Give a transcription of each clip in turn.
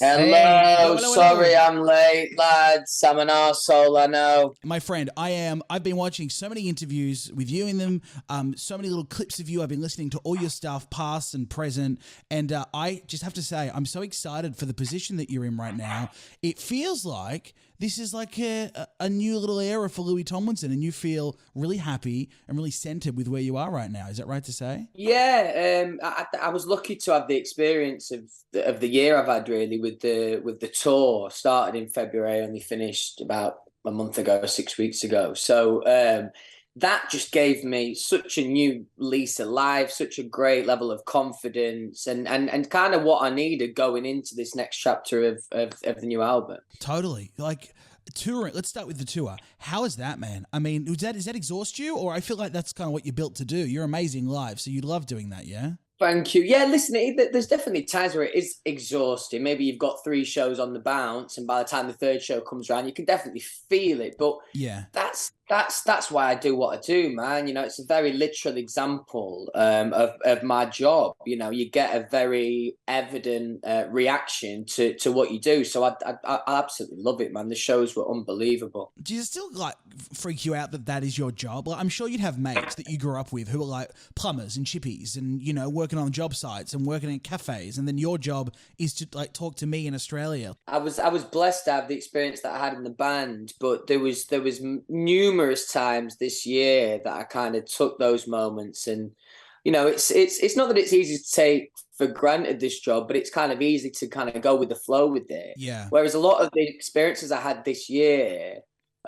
Hey, hello, Hello, hello, sorry hello. I'm late, lads. I'm an arsehole, I know. My friend, I've been watching so many interviews with you in them, so many little clips of you. I've been listening to all your stuff, past and present. And I just have to say, I'm so excited for the position that you're in right now. It feels like this is like a new little era for Louis Tomlinson, and you feel really happy and really centered with where you are right now. Is that right to say? I was lucky to have the experience of the year I've had really with the tour. Started in February, only finished about a month ago, 6 weeks ago. So that just gave me such a new lease of life, such a great level of confidence, and kind of what I needed going into this next chapter of the new album. Totally. Like touring. Let's start with the tour. How is that, man? I mean, does that exhaust you, or I feel like that's kind of what you're built to do? You're amazing live, so you love doing that, yeah? Thank you. Yeah, listen, there's definitely times where it is exhausting. Maybe you've got three shows on the bounce, and by the time the third show comes around, you can definitely feel it. But Yeah. that's why I do what I do, man. You know, it's a very literal example of my job. You know, you get a very evident reaction to what you do. So I absolutely love it, man. The shows were unbelievable. Do you still like freak you out that that is your job? Like, I'm sure you'd have mates that you grew up with who are like plumbers and chippies, and working on job sites and working in cafes, and then your job is to like talk to me in Australia. I was blessed to have the experience that I had in the band, but there was numerous times this year that I kind of took those moments, and it's not that it's easy to take for granted this job, but it's kind of easy to kind of go with the flow with it. Yeah. Whereas a lot of the experiences I had this year,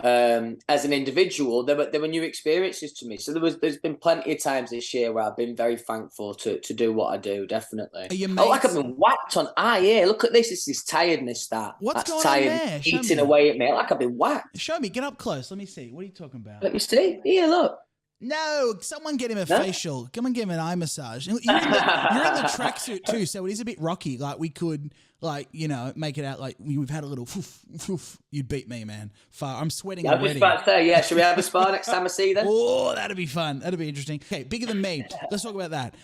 as an individual, there were new experiences to me. So there's been plenty of times this year where I've been very thankful to do what I do. Definitely. Are your Oh, like I've mates? been whacked on. Ah, yeah. Look at this. This is tiredness. What's That's going on tired there? Show eating me. away at me. Like I've been whacked. Show me. Get up close. Let me see. What are you talking about? Let me see. Here, look. No, someone get him a No. facial. Come and give him an eye massage. You're in the tracksuit too, so it is a bit rocky. Like we could, like make it out like we've had a little. Foof, foof. You'd beat me, man. Far. I'm sweating Yeah, I was just already. about to say. Yeah. Should we have a spar next time I see you then? Oh, that'd be fun. That'd be interesting. Okay, bigger than me. Let's talk about that.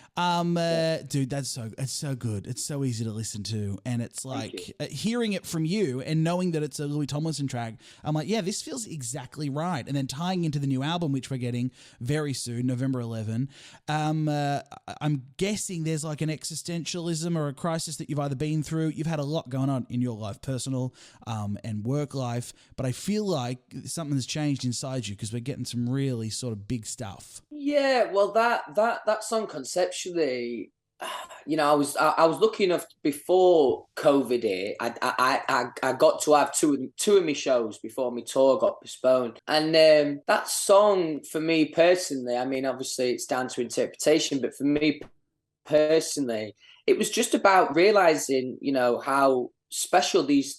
Dude, it's so good. It's so easy to listen to, and it's Thank like you. hearing it from you and knowing that it's a Louis Tomlinson track. I'm like, yeah, this feels exactly right. And then tying into the new album, which we're getting very soon, November 11. I'm guessing there's like an existentialism or a crisis that you've either been through. You've had a lot going on in your life, personal and work life, but I feel like something's changed inside you because we're getting some really sort of big stuff. Yeah. Well, that song conceptually. I was lucky enough before COVID hit. I got to have two of my shows before my tour got postponed, and that song for me personally. I mean, obviously it's down to interpretation, but for me personally, it was just about realizing, how special these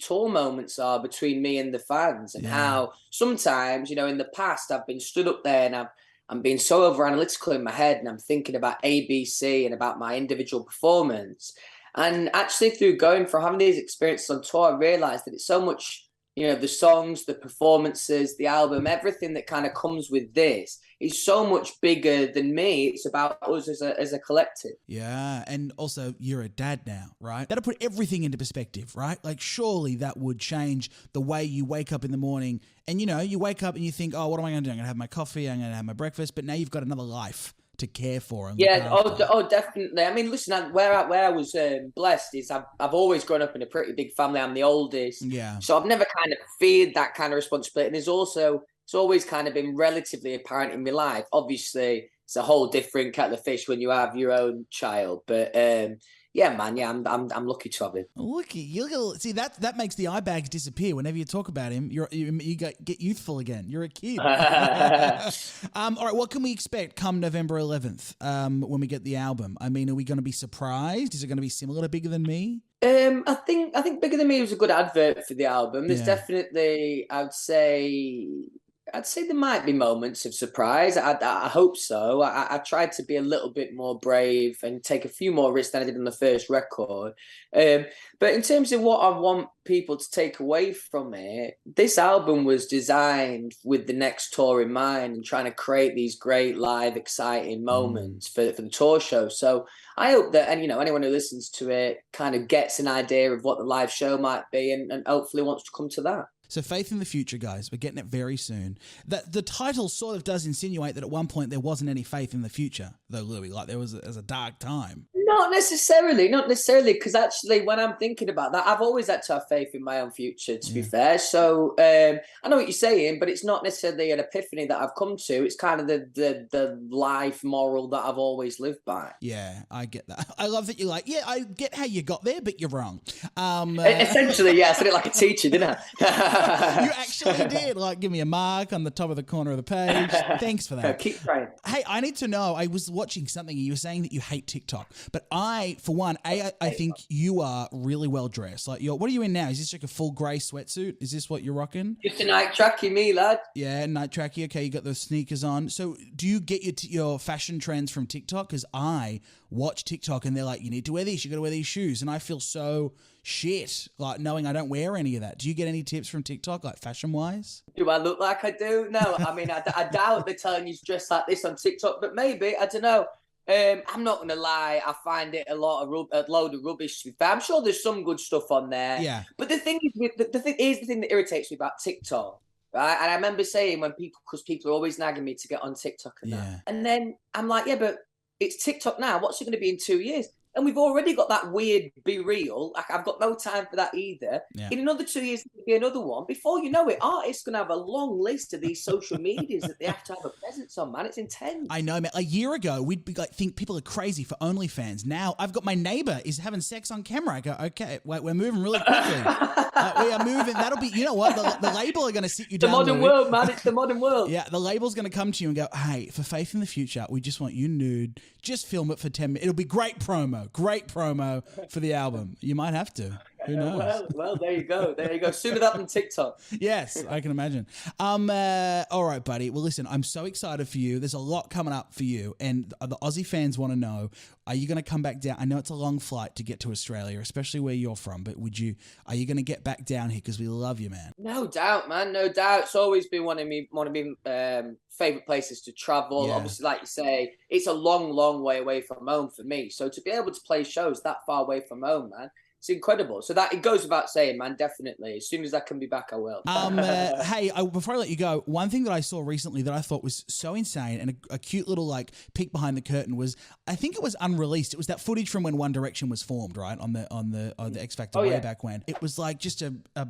tour moments are between me and the fans, and Yeah. how sometimes, in the past I've been stood up there and I'm being so over analytical in my head, and I'm thinking about ABC and about my individual performance. And actually, through going for having these experiences on tour, I realized that it's so much, the songs, the performances, the album, everything that kind of comes with this is so much bigger than me. It's about us as a collective. Yeah, and also you're a dad now, right? That'll put everything into perspective, right? Like surely that would change the way you wake up in the morning and you wake up and you think, "Oh, what am I going to do? I'm going to have my coffee, I'm going to have my breakfast," but now you've got another life to care for and look Yeah, after. oh, definitely. I mean, listen, where I was blessed is I've always grown up in a pretty big family. I'm the oldest, Yeah. so I've never kind of feared that kind of responsibility. And it's always kind of been relatively apparent in my life. Obviously, it's a whole different kettle of fish when you have your own child. But yeah, man, yeah, I'm lucky to have it. Look, see that makes the eye bags disappear whenever you talk about him. Get youthful again. You're a kid. All right, what can we expect come November 11th? When we get the album, I mean, are we going to be surprised? Is it going to be similar to Bigger Than Me? I think Bigger Than Me was a good advert for the album. There's Yeah. definitely, I would say, I'd say there might be moments of surprise. I hope so. I tried to be a little bit more brave and take a few more risks than I did on the first record. But in terms of what I want people to take away from it, this album was designed with the next tour in mind and trying to create these great live, exciting moments for the tour show. So I hope that, and anyone who listens to it kind of gets an idea of what the live show might be, and hopefully wants to come to that. So Faith in the Future, guys, we're getting it very soon. That the title sort of does insinuate that at one point there wasn't any faith in the future, though, Louis. Like there was a dark time. Not necessarily, because actually when I'm thinking about that, I've always had to have faith in my own future, to be fair. So I know what you're saying, but it's not necessarily an epiphany that I've come to. It's kind of the life moral that I've always lived by. Yeah, I get that. I love that you're like, yeah, I get how you got there, but you're wrong. Essentially, yeah, I said it like a teacher, didn't I? You actually did. Like, give me a mark on the top of the corner of the page. Thanks for that. Keep trying. Hey, I need to know, I was watching something and you were saying that you hate TikTok, but I, for one, I think you are really well dressed. Like, what are you in now? Is this like a full grey sweatsuit? Is this what you're rocking? Just a night trackie, me, lad. Yeah, night trackie. Okay, you got those sneakers on. So do you get your fashion trends from TikTok? Because I watch TikTok and they're like, you need to wear this, you got to wear these shoes. And I feel so shit, like knowing I don't wear any of that. Do you get any tips from TikTok, like fashion-wise? Do I look like I do? No, I mean, I doubt they're telling you to dress like this on TikTok, but maybe, I don't know. I'm not gonna lie. I find it a load of rubbish. To be fair, I'm sure there's some good stuff on there. Yeah. But the thing is, the thing that irritates me about TikTok, right? And I remember saying because people are always nagging me to get on TikTok and that, and then I'm like, yeah, but it's TikTok now. What's it going to be in 2 years? And we've already got that weird Be Real. Like, I've got no time for that either. Yeah. In another 2 years, there'll be another one. Before you know it, artists going to have a long list of these social medias that they have to have a presence on, man. It's intense. I know, man. A year ago, we'd be like, think people are crazy for OnlyFans. Now, I've got my neighbor is having sex on camera. I go, okay, wait, we're moving really quickly. We are moving. That'll be, you know what? The label are going to sit you down. The modern world, man. It's the modern world. Yeah, the label's going to come to you and go, hey, for Faith in the Future, we just want you nude. Just film it for 10 minutes. It'll be great promo for the album. You might have to. Who knows? Well, there you go. Sooner that than TikTok. Yes, I can imagine. All right, buddy. Well, listen, I'm so excited for you. There's a lot coming up for you, and the Aussie fans want to know: are you going to come back down? I know it's a long flight to get to Australia, especially where you're from. But are you going to get back down here? Because we love you, man. No doubt, man. No doubt. It's always been one of my favorite places to travel. Yeah. Obviously, like you say, it's a long way away from home for me. So to be able to play shows that far away from home, man, it's incredible. So that it goes without saying, man, definitely. As soon as I can be back, I will. Hey, before I let you go, one thing that I saw recently that I thought was so insane and a cute little like peek behind the curtain was, I think it was unreleased. It was that footage from when One Direction was formed, right? On the X Factor way back when. It was like just a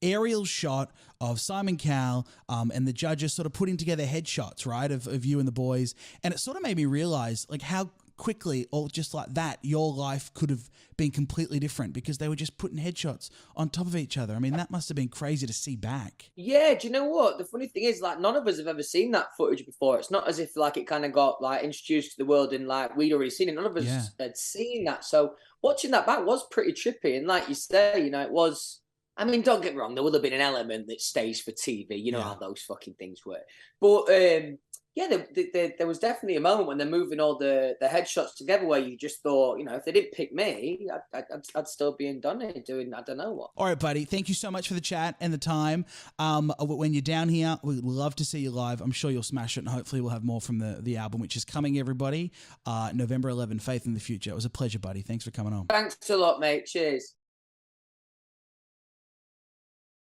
aerial shot of Simon Cowell and the judges sort of putting together headshots, right, of you and the boys. And it sort of made me realize like how quickly, or just like that, your life could have been completely different because they were just putting headshots on top of each other. I mean, that must have been crazy to see back. Yeah, do you know what? The funny thing is, like, none of us have ever seen that footage before. It's not as if, like, it kind of got, like, introduced to the world and, like, we'd already seen it. None of us had seen that. So watching that back was pretty trippy. And like you say, you know, it was... I mean, don't get me wrong, there would have been an element that stays for TV. You know how those fucking things work. But, there was definitely a moment when they're moving all the headshots together where you just thought, you know, if they didn't pick me, I'd still be in Donny doing I don't know what. All right, buddy. Thank you so much for the chat and the time. When you're down here, we'd love to see you live. I'm sure you'll smash it, and hopefully we'll have more from the album, which is coming, everybody. November 11, Faith in the Future. It was a pleasure, buddy. Thanks for coming on. Thanks a lot, mate. Cheers.